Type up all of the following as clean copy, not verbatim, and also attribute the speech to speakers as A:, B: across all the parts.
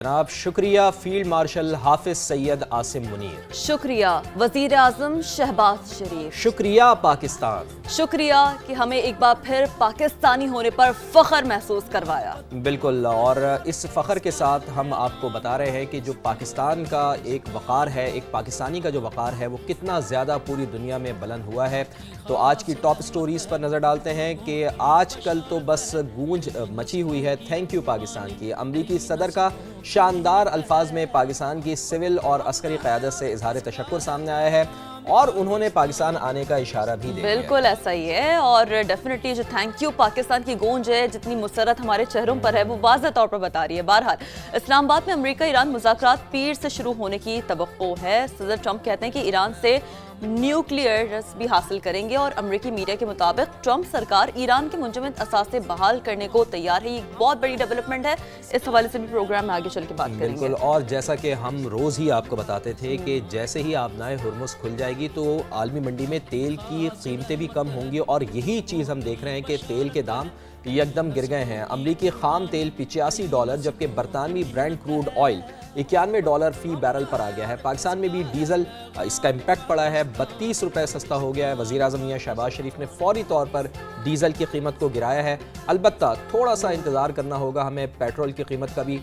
A: जनाब शुक्रिया field marshal हाफिज सैयद आसिम मुनीर।
B: शुक्रिया वजीर आजम शहबाज शरीफ।
A: शुक्रिया पाकिस्तान।
B: शुक्रिया कि हमें एक बार फिर पाकिस्तानी होने पर फख्र महसूस करवाया।
A: बिल्कुल, और इस फ़ख्र के साथ हम आपको बता रहे हैं कि जो पाकिस्तान का एक वक़ार है, एक पाकिस्तानी का जो वक़ार है, वो कितना ज़्यादा पूरी दुनिया में बुलंद हुआ है। तो आज की टॉप स्टोरीज़ पर नज़र डालते हैं कि आजकल तो बस गूंज मची हुई है थैंक यू पाकिस्तान की। अमरीकी सदर का शानदार अल्फाज में पाकिस्तान की सिविल और अस्करी क़यादत से इजहार तशक्कुर सामने आया है और उन्होंने पाकिस्तान आने का इशारा भी दिया।
B: बिल्कुल ऐसा ही है और डेफिनेटली जो थैंक यू पाकिस्तान की गूंज है, जितनी मुसरत हमारे चेहरों पर है, वो वाज़ेह तौर पर बता रही है। बहरहाल इस्लामाबाद में अमेरिका ईरान मुज़ाकरात पीर से शुरू होने की तवक्को है। सदर ट्रंप कहते हैं कि ईरान से न्यूक्लियर भी हासिल करेंगे और अमेरिकी मीडिया के मुताबिक ट्रंप सरकार ईरान के मुंजमद असासे बहाल करने को तैयार है। ये बहुत बड़ी डेवलपमेंट है। इस हवाले से भी प्रोग्राम में आगे चल के बात करेंगे।
A: बिल्कुल, और जैसा कि हम रोज़ ही आपको बताते थे कि जैसे ही आबनाए हुर्मुज़ खुल जाएगी तो आलमी मंडी में तेल की कीमतें भी कम होंगी और यही चीज़ हम देख रहे हैं कि तेल के दाम एकदम गिर गए हैं। अमरीकी खाम तेल $85 जबकि बरतानवी ब्रेंट क्रूड ऑयल $91 फी बैरल पर आ गया है। पाकिस्तान में भी डीजल इसका इम्पैक्ट पड़ा है, ₹32 सस्ता हो गया है। वज़ीर आज़म मियां शहबाज शरीफ ने फौरी तौर पर डीजल की कीमत को गिराया है। अलबत्ता थोड़ा सा इंतज़ार करना होगा हमें पेट्रोल की कीमत अभी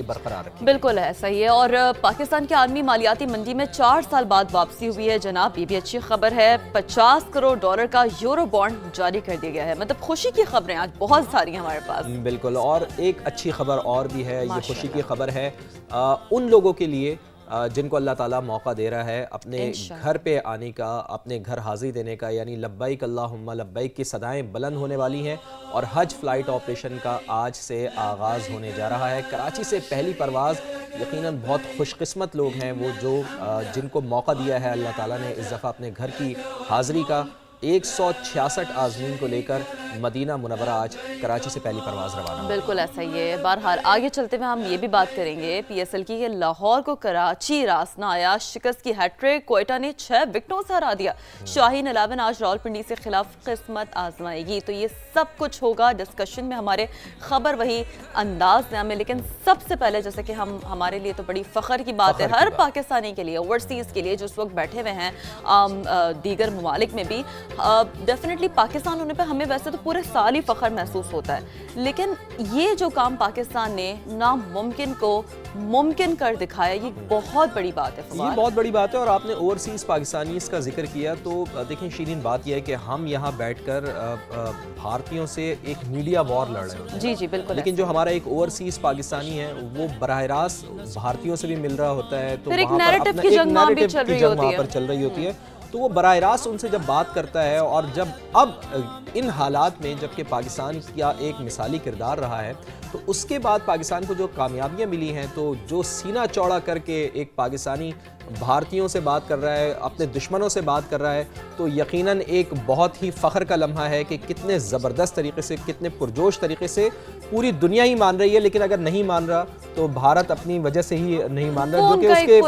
A: बरकरार रखी।
B: बिल्कुल ऐसा ही है और पाकिस्तान के आलमी मालियाती मंडी में 4 साल बाद वापसी हुई है जनाब। ये भी अच्छी खबर है। $50 करोड़ का यूरो बॉन्ड जारी कर दिया गया है। मतलब खुशी की खबरें आज बहुत सारी हैं हमारे पास।
A: बिल्कुल, और एक अच्छी खबर और भी है। ये खुशी की खबर है उन लोगों के लिए जिनको अल्लाह ताला मौका दे रहा है अपने घर पे आने का, अपने घर हाजिर देने का, यानी लब्बैक अल्लाहुम्मा लब्बैक की सदाएं बुलंद होने वाली हैं और हज फ्लाइट ऑपरेशन का आज से आगाज़ होने जा रहा है। कराची से पहली परवाज़ यकीनन बहुत खुशकिस्मत लोग हैं वो जो जिनको मौका दिया है अल्लाह ताला ने इस दफ़ा अपने घर की हाज़िरी का। 166 आज़मीन को लेकर मदीना मुनव्वरा आज कराची से पहली परवाज़ रवाना।
B: बिल्कुल ऐसा ही है। बहरहाल आगे चलते हुए हम ये भी बात करेंगे PSL की कि लाहौर को कराची रास न आया। शिकस्त की हैट्रिक, क्वेटा ने 6 विकेटों से हरा दिया। शाहीन 11 आज रावलपिंडी से खिलाफ किस्मत आजमाएगी। तो ये सब कुछ होगा डिस्कशन में। हमारे खबर वही अंदाज में, लेकिन सबसे पहले जैसे कि हमारे लिए तो बड़ी फ़ख्र की बात है हर पाकिस्तानी के लिए, ओवरसीज़ के लिए जो इस वक्त बैठे हुए हैं दीगर ममालिक में भी। डेफिनेटली पाकिस्तान होने पर हमें वैसे तो पूरे साल ही फ़ख्र महसूस होता है, लेकिन ये जो काम पाकिस्तान ने नामुमकिन को मुमकिन कर दिखाया, ये बहुत बड़ी बात है।
A: ये बहुत बड़ी बात है। और आपने ओवरसीज़ पाकिस्तानीज़ का जिक्र किया तो देखें शीरीन, बात यह है कि हम यहाँ बैठकर भारतीयों से एक मीडिया वॉर लड़ रहे होते हैं।
B: जी जी बिल्कुल।
A: लेकिन जो हमारा एक ओवरसीज़ पाकिस्तानी है वो बराह रास्त भारतीयों से भी मिल रहा होता है, तो
B: वहाँ पर
A: चल रही होती है। तो वो बराह रास्त उनसे जब बात करता है और जब अब इन हालात में जबकि पाकिस्तान का एक मिसाली किरदार रहा है, तो उसके बाद पाकिस्तान को जो कामयाबियां मिली हैं, तो जो सीना चौड़ा करके एक पाकिस्तानी भारतीयों से बात कर रहा है, अपने दुश्मनों से बात कर रहा है, तो यकीनन एक बहुत ही फ़ख्र का लम्हा है कि कितने ज़बरदस्त तरीके से, कितने पुरजोश तरीके से पूरी दुनिया ही मान रही है। लेकिन अगर नहीं मान रहा तो भारत अपनी वजह से ही नहीं मान रहा, जो कि उसके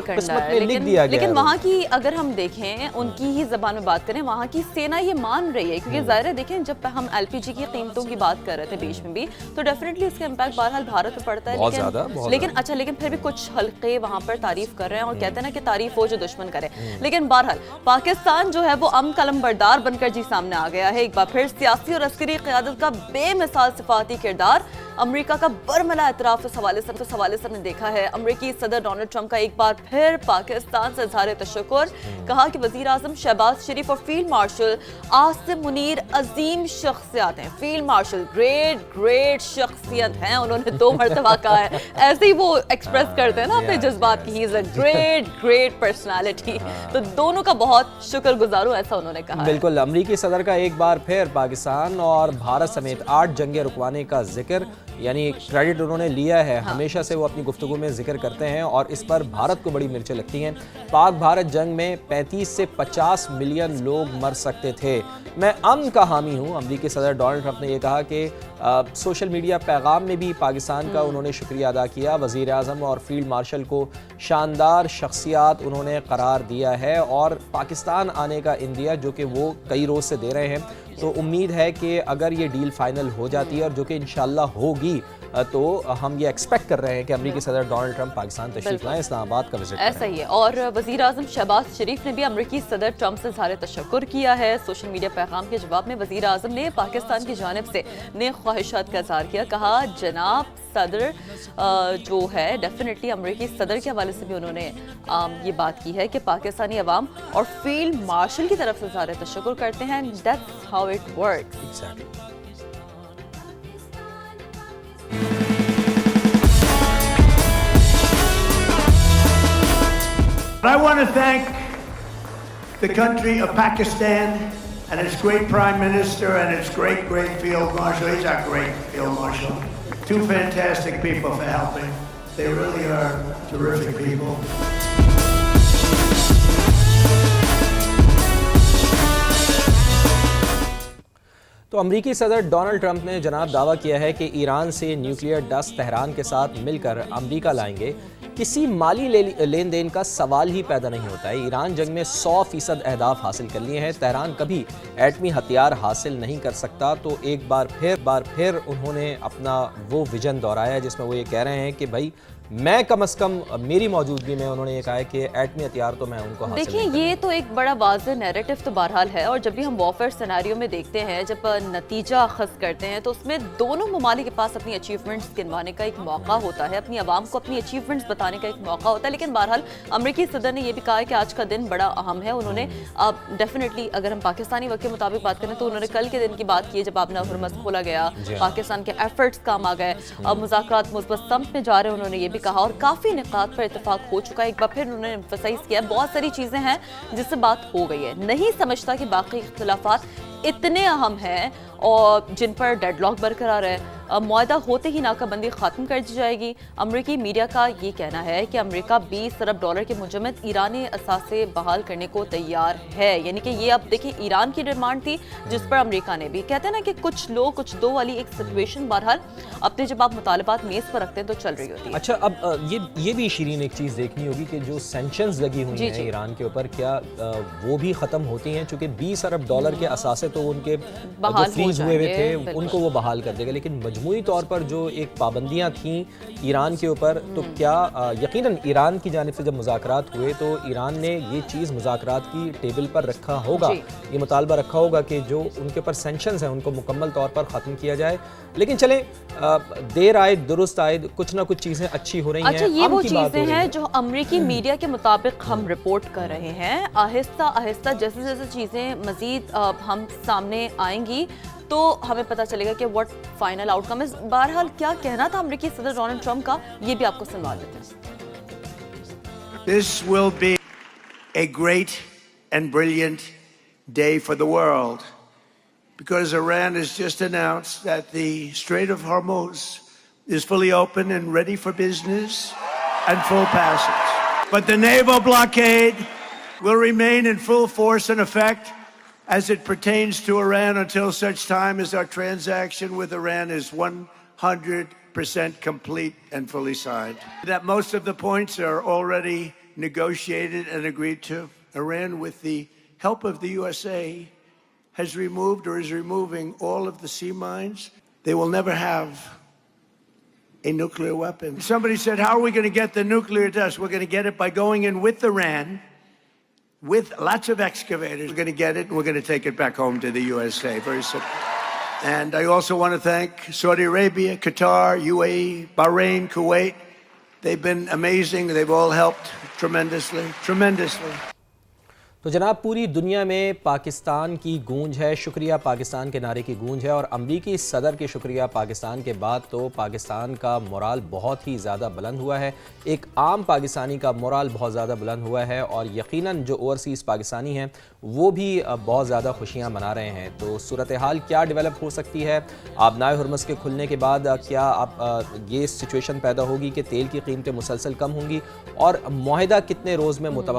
A: किस्मत में लिख दिया गया।
B: लेकिन वहाँ की अगर हम देखें, उनकी ही ज़बान में बात करें, वहाँ की सेना ये मान रही है, क्योंकि ज़ाहिर है देखें जब हम LPG की कीमतों की बात कर रहे थे बीच में भी, तो डेफिनेटली उसका इम्पैक्ट बहरहाल भारत पर पड़ता है। लेकिन फिर भी कुछ हल्के वहाँ पर तारीफ कर रहे हैं और कहते हैं ना कि तारीफ हो जो दुश्मन करे। लेकिन बहरहाल पाकिस्तान जो है वो कलम बरदार बनकर जी सामने आ गया है। एक बार फिर सियासी और अस्करी क़यादत का बेमिसाल सिफाती किरदार, अमेरिका का बरमला एतराफ़। इस हवाले से हमने देखा है अमेरिकी सदर डोनाल्ड ट्रंप का एक बार फिर पाकिस्तान से इज़हार तशक्कुर। कहा कि वज़ीर आज़म शहबाज शरीफ और फील्ड मार्शल आसिम मुनीर अजीम शख्सियत हैं। फील्ड मार्शल ग्रेट शख्सियत हैं, उन्होंने 2 मरतबा कहा है। ऐसे ही वो एक्सप्रेस करते हैं ना अपने जज्बात की, he is a great personality. तो दोनों का बहुत शुक्रगुजार हूं, ऐसा उन्होंने कहा।
A: बिल्कुल, अमरीकी सदर का एक बार फिर पाकिस्तान और भारत समेत 8 जंगें रुकवाने का जिक्र, यानी क्रेडिट उन्होंने लिया है। हमेशा से वो अपनी गुफ्तगू में जिक्र करते हैं और इस पर भारत को बड़ी मिर्चें लगती हैं। पाक भारत जंग में 35 से 50 मिलियन लोग मर सकते थे। मैं अमन का हामी हूँ। अमरीकी सदर डोनाल्ड ट्रंप ने यह कहा कि सोशल मीडिया पैगाम में भी पाकिस्तान का उन्होंने शुक्रिया अदा किया। वज़ीर आज़म और फील्ड मार्शल को शानदार शख्सियात उन्होंने करार दिया है और पाकिस्तान आने का इंदिया जो कि वो कई रोज़ से दे रहे हैं। तो उम्मीद है कि अगर ये डील फाइनल हो जाती है और जो कि इंशाल्लाह होगी, تو ہم یہ ایکسپیکٹ کر رہے ہیں کہ امریکی صدر ڈونلڈ ٹرمپ پاکستان تشریف لائیں، اسلام آباد کا وزٹ
B: ایسا ہی ہے۔ اور وزیر اعظم شہباز شریف نے بھی امریکی صدر ٹرمپ سے اظہار تشکر کیا ہے۔ سوشل میڈیا پیغام کے جواب میں وزیر اعظم نے پاکستان کی جانب سے نیک خواہشات کا اظہار کیا، کہا جناب صدر جو ہے ڈیفینیٹلی امریکی صدر کے حوالے سے بھی انہوں نے یہ بات کی ہے کہ پاکستانی عوام اور فیلڈ مارشل کی طرف سے اظہار تشکر کرتے ہیں۔ That's how it works.
C: I want to thank the country of Pakistan and its great Prime Minister and its great Field Marshal. He's our great Field Marshal. Two fantastic people for helping. They really are terrific people.
A: تو امریکی صدر Donald Trump نے جناب دعویٰ کیا ہے کہ ایران سے نیوکلیئر ڈسٹ تہران کے ساتھ مل کر امریکہ لائیں گے۔ کسی مالی لین دین کا سوال ہی پیدا نہیں ہوتا ہے۔ ایران جنگ میں 100% اہداف حاصل کر لیے ہیں، تہران کبھی ایٹمی ہتھیار حاصل نہیں کر سکتا۔ تو ایک بار پھر انہوں نے اپنا وہ ویژن دہرایا جس میں وہ یہ کہہ رہے ہیں کہ بھائی میں کم از کم میری موجودگی میں انہوں نے یہ کہا ہے کہ ایٹمی ہتھیار تو میں ان کو حاصل
B: دیکھیں یہ تو ایک بڑا واضح نیریٹو تو بہرحال ہے، اور جب بھی ہم وارفیئر سیناریو میں دیکھتے ہیں، جب نتیجہ اخذ کرتے ہیں تو اس میں دونوں ممالک کے پاس اپنی اچیومنٹس گنوانے کا ایک موقع ہوتا ہے، اپنی عوام کو اپنی اچیومنٹس بتانے کا ایک موقع ہوتا ہے۔ لیکن بہرحال امریکی صدر نے یہ بھی کہا ہے کہ آج کا دن بڑا اہم ہے۔ انہوں نے ڈیفینیٹلی اگر ہم پاکستانی وقت کے مطابق بات کریں تو انہوں نے کل کے دن کی بات کی جب آبِ ہرمز کھولا گیا، پاکستان کے ایفرٹس کام آ گئے، مذاکرات مثبت سمت میں جا رہے ہیں، انہوں نے یہ بھی کہا، اور کافی نکات پر اتفاق ہو چکا ہے۔ ایک بار پھر انہوں نے ایمفسائز کیا بہت ساری چیزیں ہیں جس سے بات ہو گئی ہے، نہیں سمجھتا کہ باقی اختلافات اتنے اہم ہیں اور جن پر ڈیڈ لاک برقرار ہے۔ معاہدہ ہوتے ہی ناکہ بندی ختم کر دی جائے گی۔ امریکی میڈیا کا یہ کہنا ہے کہ امریکہ $20 ارب کے منجمد ایرانی اثاثے بحال کرنے کو تیار ہے، یعنی کہ یہ اب دیکھیں ایران کی ڈیمانڈ تھی جس پر امریکہ نے بھی، کہتے ہیں نا کہ کچھ لوگ کچھ دو والی ایک سچویشن بہرحال اپنے جب آپ مطالبات میز پر رکھتے ہیں تو چل رہی ہوتی ہے۔
A: اچھا اب یہ بھی شیرین ایک چیز دیکھنی ہوگی کہ جو سینکشنز لگی ہوئی ہیں ایران کے اوپر کیا وہ بھی ختم ہوتی ہیں، چونکہ $20 ارب کے اثاثے تو ان کے فریز ہوئے تھے ان کو وہ بحال کر دے گا، لیکن مجموعی طور پر جو ایک پابندیاں تھیں ایران کے اوپر، تو کیا یقیناً ایران کی جانب سے جب مذاکرات ہوئے تو ایران نے یہ چیز مذاکرات کی ٹیبل پر رکھا ہوگا، یہ مطالبہ رکھا ہوگا کہ جو ان کے اوپر سینکشنز ہیں ان کو مکمل طور پر ختم کیا جائے۔ لیکن چلیں دیر آئے درست آئے، کچھ نہ کچھ چیزیں اچھی ہو رہی ہیں۔
B: اچھا یہ وہ چیزیں ہیں جو امریکی میڈیا کے مطابق ہم رپورٹ کر رہے ہیں، آہستہ آہستہ جیسے جیسے چیزیں مزید ہم سامنے آئیں گی تو ہمیں پتہ چلے گا کہ واٹ فائنل آؤٹ کم ہے۔ بہرحال کیا کہنا تھا امریکی صدر ڈونلڈ ٹرمپ کا، یہ بھی آپ کو سنوا دیتے ہیں۔
C: This will be a great and brilliant day for the world because Iran has just announced that the Strait of Hormuz is fully open and ready for business and full passage. But the naval blockade will remain in full force and effect as it pertains to Iran until such time as our transaction with Iran is 100% complete and fully signed. That most of the points are already negotiated and agreed to. Iran, with the help of the USA, has removed or is removing all of the sea mines. They will never have a nuclear weapon. Somebody said, how are we going to get the nuclear dust? We're going to get it by going in with Iran, with lots of excavators. We're going to get it and we're going to take it back home to the USA. Very simple. And I also want to thank Saudi Arabia, Qatar, UAE, Bahrain, Kuwait. They've been amazing. They've all helped tremendously.
A: تو جناب پوری دنیا میں پاکستان کی گونج ہے، شکریہ پاکستان کے نعرے کی گونج ہے، اور امریکی صدر کے شکریہ پاکستان کے بعد تو پاکستان کا مورال بہت ہی زیادہ بلند ہوا ہے، ایک عام پاکستانی کا مورال بہت زیادہ بلند ہوا ہے، اور یقیناً جو اوورسیز پاکستانی ہیں وہ بھی بہت زیادہ خوشیاں منا رہے ہیں۔ تو صورتحال کیا ڈیولپ ہو سکتی ہے آبنائے ہرمز کے کھلنے کے بعد؟ کیا اب یہ سچویشن پیدا ہوگی کہ تیل کی قیمتیں مسلسل کم ہوں گی، اور معاہدہ کتنے روز میں متوقع